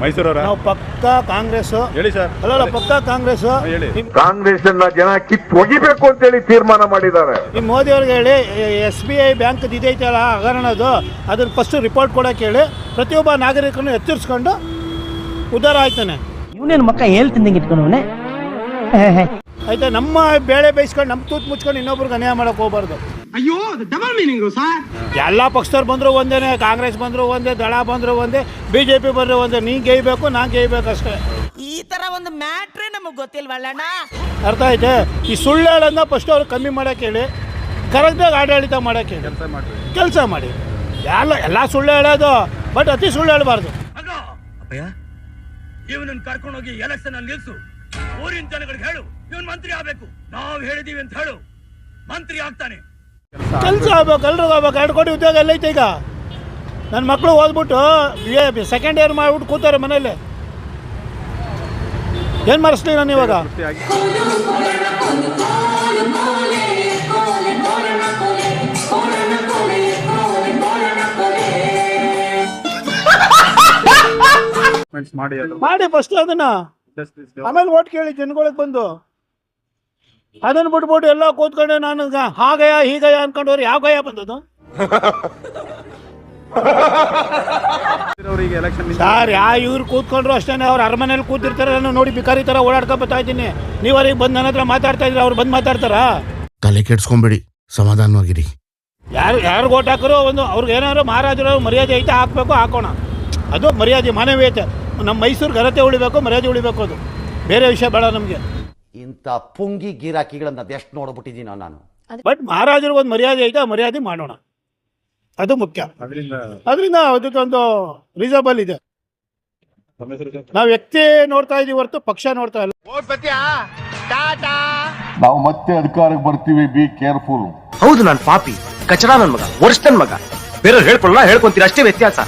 ಮೈಸೂರವರ ನಾವು ಪಕ್ಕ ಕಾಂಗ್ರೆಸ್. ಹೇಳಿ ಸರ್. ಅಲ್ಲ ಪಕ್ಕ ಕಾಂಗ್ರೆಸ್. ಹೇಳಿ. ಕಾಂಗ್ರೆಸ್ ಜನ ಕಿತ್ತು ಒಗಿಬೇಕು ಅಂತ ಹೇಳಿ ತೀರ್ಮಾನ ಮಾಡಿದ್ದಾರೆ. ಈ ಮೋದಿ ಅವ್ರಿಗೆ ಹೇಳಿ SBI ಬ್ಯಾಂಕ್ ಇದೈತಲ್ಲ ಹಗರಣದು, ಅದನ್ನ ಫಸ್ಟ್ ರಿಪೋರ್ಟ್ ಕೊಡಕ್ಕೆ ಹೇಳಿ ಪ್ರತಿಯೊಬ್ಬ ನಾಗರಿಕರನ್ನು ಎಚ್ಚರಿಸ್ಕೊಂಡು ಉದ್ಧಾರ ಆಯ್ತಾನೆ. ಇವನೇನು ಮಕ್ಕ ಹೇಳ್ತಿದ್ದಂಗೆ ಇಟ್ಕೊಂಡವನೇ. ಆಯ್ತಾ, ನಮ್ಮ ಬೇಳೆ ಬೇಯಿಸ್ಕೊಂಡು ನಮ್ಮ ತೂತ್ ಮುಚ್ಕೊಂಡು ಇನ್ನೊಬ್ರಿಗೆ ಅನ್ಯಾಯ ಮಾಡಕ್ ಹೋಗ್ಬಾರ್ದು. ಅಯ್ಯೋ ಡಬಲ್ ಮೀನಿಂಗು ಸರ್. ಎಲ್ಲ ಪಕ್ಷದವ್ರು ಬಂದ್ರು ಒಂದೇನೆ, ಕಾಂಗ್ರೆಸ್ ಬಂದ್ರು ಒಂದೇ, ದಳ ಬಂದ್ರು ಒಂದೇ, BJP ಬಂದ್ರು ಒಂದೇ. ನೀ ಗೇಯ್ಬೇಕು, ನಾನ್ ಗೇಯ್ಬೇಕು ಅಷ್ಟೇ. ಈ ತರ ಒಂದು ಮ್ಯಾಟ್ರೇ ನಮಗ್ ಗೊತ್ತಿಲ್ವಲ್ಲಣ್ಣ. ಅರ್ಥ ಐತೆ? ಈ ಸುಳ್ಳು ಹೇಳೋದನ್ನ ಫಸ್ಟ್ ಅವ್ರು ಕಮ್ಮಿ ಮಾಡಕ್ಕೆ ಹೇಳಿ, ಕರೆಕ್ಟಾಗಿ ಆಡಳಿತ ಮಾಡಕ್ಕೆ ಹೇಳಿ, ಕೆಲಸ ಮಾಡಿ. ಎಲ್ಲ ಸುಳ್ಳು ಹೇಳೋದು, ಬಟ್ ಅತಿ ಸುಳ್ಳು ಹೇಳಬಾರ್ದು. ಇವನನ್ನು ಕರ್ಕೊಂಡೋಗಿ ಎಲೆಕ್ಷನ್ ಅಲ್ಲಿ ನಿಲ್ಸು. ಊರಿನ ಜನಗಳಿಗೆ ಹೇಳು ಇವನ್ ಮಂತ್ರಿ ಆಗ್ಬೇಕು, ನಾವು ಹೇಳಿದೀವಿ ಅಂತ ಹೇಳು, ಮಂತ್ರಿ ಆಗ್ತಾನೆ. ಕೆಲಸ ಆಗ್ಬೇಕು, ಎಲ್ರಿಗೂ ಆಗ್ಬೇಕು. 2 ಕೋಟಿ ಉದ್ಯೋಗ ಎಲ್ಲ ಐತೆ ಈಗ. ನನ್ನ ಮಕ್ಕಳು ಓದ್ಬಿಟ್ಟು ಸೆಕೆಂಡ್ ಇಯರ್ ಮಾಡ್ಬಿಟ್ಟು ಕೂತಾರೆ ಮನೇಲಿ. ಏನು ಮಾಡಿಸ್ಲಿ ನಾನು ಇವಾಗ? ಮಾಡಿ ಫಸ್ಟ್ ಅದನ್ನ, ಆಮೇಲೆ ಓಟ್ ಕೇಳಿ ಜನಗಳಿಗೆ ಬಂದು. ಅದನ್ನ ಬಿಟ್ಬಿಟ್ಟು ಎಲ್ಲ ಕೂತ್ಕೊಂಡು ನಾನು ಹಾಗಯ ಹೀಗಯ ಅನ್ಕೊಂಡವ್ರು ಯಾವ ಗಯ ಬಂದದು ಸರ್? ಇವ್ರು ಕೂತ್ಕೊಂಡ್ರು ಅಷ್ಟೇ, ಅವ್ರು ಅರಮನೆಯಲ್ಲಿ ಕೂತಿರ್ತಾರೆ. ನಾನು ನೋಡಿ ಬಿಕಾರಿ ತರ ಓಡಾಡ್ಕೊಂಡ್ ಬರ್ತಾ ಇದ್ದೀನಿ. ನೀವು ಅವ್ರಿಗೆ ಬಂದು ನನ್ನ ಹತ್ರ ಮಾತಾಡ್ತಾ ಇದ್ರೆ ಅವ್ರು ಬಂದು ಮಾತಾಡ್ತಾರ? ತಲೆ ಕೆಡ್ಸ್ಕೊಂಬೇಡಿ, ಸಮಾಧಾನವಾಗಿರಿ. ಯಾರು ಓಟ್ ಹಾಕರು ಒಂದು ಅವ್ರಿಗೆ ಏನಾದ್ರು ಮಹಾರಾಜರು ಮರ್ಯಾದೆ ಐತೆ ಹಾಕ್ಬೇಕು, ಹಾಕೋಣ. ಅದು ಮರ್ಯಾದೆ, ಮಾನವೀಯತೆ. ನಮ್ಮ ಮೈಸೂರು ಘನತೆ ಉಳಿಬೇಕು, ಮರ್ಯಾದೆ ಉಳಿಬೇಕು. ಅದು ಬೇರೆ ವಿಷಯ ಬೇಡ ನಮಗೆ. ಇಂಥ ಪುಂಗಿ ಗಿರಾಕಿಗಳನ್ನ ಅದೆಷ್ಟು ನೋಡ್ಬಿಟ್ಟಿದ್ದೀನೋ ನಾನು. ಬಟ್ ಮಹಾರಾಜರಿಗೆ ಒಂದು ಮರ್ಯಾದೆ ಐತೆ, ಆ ಮರ್ಯಾದೆ ಮಾಡೋಣ, ಅದು ಮುಖ್ಯ. ಅದರಿಂದ ಅದಕ್ಕೊಂದು ರೀಸನಬಲ್ ಇದೆ. ನಾವು ವ್ಯಕ್ತಿ ನೋಡ್ತಾ ಇದೀವಿ ಹೊರತು ಪಕ್ಷ ನೋಡ್ತಾ ಇಲ್ಲ. ನಾವು ಮತ್ತೆ ಅಧಿಕಾರಕ್ಕೆ ಬರ್ತೀವಿ, ಬಿ ಕೇರ್ಫುಲ್. ಹೌದು, ನಾನು ಪಾಪಿ, ಕಚಡ ನನ್ ಮಗ, ವರ್ಷ ನನ್ ಮಗ. ಬೇರೆ ಹೇಳ್ಕೊಳ್ಳ ಹೇಳ್ಕೊಂತೀರ, ಅಷ್ಟೇ ವ್ಯತ್ಯಾಸ.